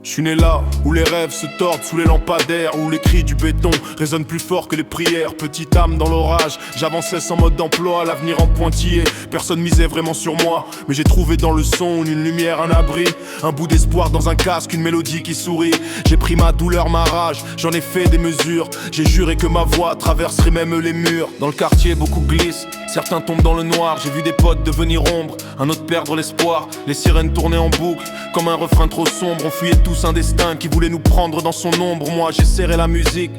Je suis né là, où les rêves se tordent sous les lampadaires, où les cris du béton résonnent plus fort que les prières. Petite âme dans l'orage, j'avançais sans mode d'emploi, l'avenir en pointillé. Personne misait vraiment sur moi, mais j'ai trouvé dans le son une lumière, un abri, un bout d'espoir dans un casque, une mélodie qui sourit. J'ai pris ma douleur, ma rage, j'en ai fait des mesures. J'ai juré que ma voix traverserait même les murs. Dans le quartier, beaucoup glissent, certains tombent dans le noir. J'ai vu des potes devenir ombre, un autre perdre l'espoir. Les sirènes tournaient en boucle, comme un refrain trop sombre. On fuyait tous un destin qui voulait nous prendre dans son ombre. Moi j'ai serré la musique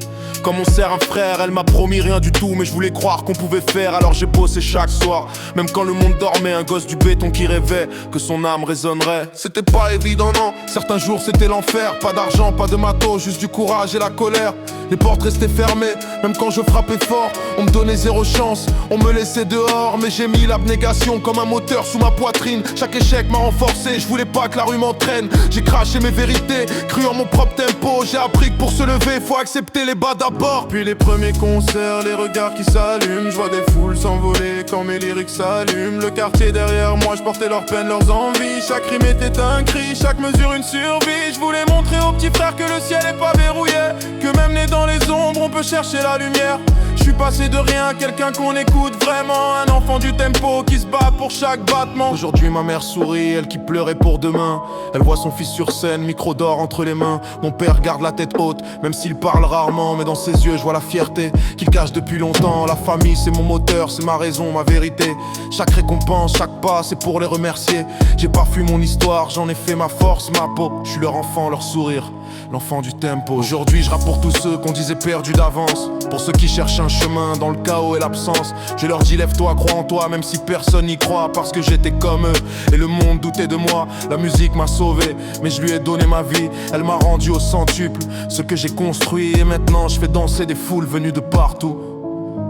comme on serre un frère. Elle m'a promis rien du tout, mais je voulais croire qu'on pouvait faire. Alors j'ai bossé chaque soir, même quand le monde dormait. Un gosse du béton qui rêvait que son âme résonnerait. C'était pas évident non, certains jours c'était l'enfer. Pas d'argent, pas de matos, juste du courage et la colère. Les portes restaient fermées, même quand je frappais fort. On me donnait zéro chance, on me laissait dehors. Mais j'ai mis l'abnégation comme un moteur sous ma poitrine. Chaque échec m'a renforcé, je voulais pas que la rue m'entraîne. J'ai craché mes vérités, cru en mon propre tempo. J'ai appris que pour se lever, faut accepter les bas d'abord. Puis les premiers concerts, les regards qui s'allument. Je vois des foules s'envoler quand mes lyrics s'allument. Le quartier derrière moi, je portais leurs peines, leurs envies. Chaque rime était un cri, chaque mesure une survie. Je voulais montrer aux petits frères que le ciel est pas verrouillé, que même né dans les ombres, on peut chercher la lumière. Je suis passé de rien à quelqu'un qu'on écoute vraiment. Un enfant du tempo qui se bat pour chaque battement. Aujourd'hui ma mère sourit, elle qui pleurait pour demain. Elle voit son fils sur scène, micro d'or entre les mains. Mon père garde la tête haute, même s'il parle rarement. Mais dans ses yeux je vois la fierté qu'il cache depuis longtemps. La famille c'est mon moteur, c'est ma raison, ma vérité. Chaque récompense, chaque pas c'est pour les remercier. J'ai pas fui mon histoire, j'en ai fait ma force, ma peau. Je suis leur enfant, leur sourire, l'enfant du tempo. Aujourd'hui je rappe pour tous ceux qu'on disait perdus d'avance, pour ceux qui cherchent un chemin dans le chaos et l'absence. Je leur dis lève-toi, crois en toi, même si personne n'y croit. Parce que j'étais comme eux et le monde doutait de moi. La musique m'a sauvé, mais je lui ai donné ma vie. Elle m'a rendu au centuple ce que j'ai construit. Et maintenant je fais danser des foules venues de partout.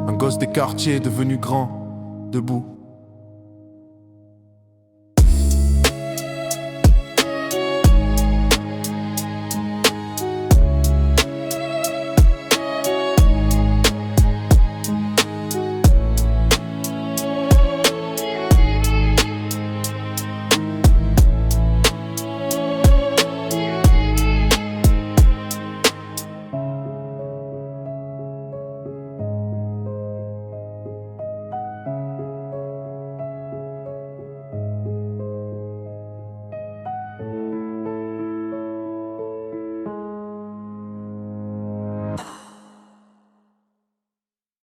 Un gosse des quartiers devenu grand, debout.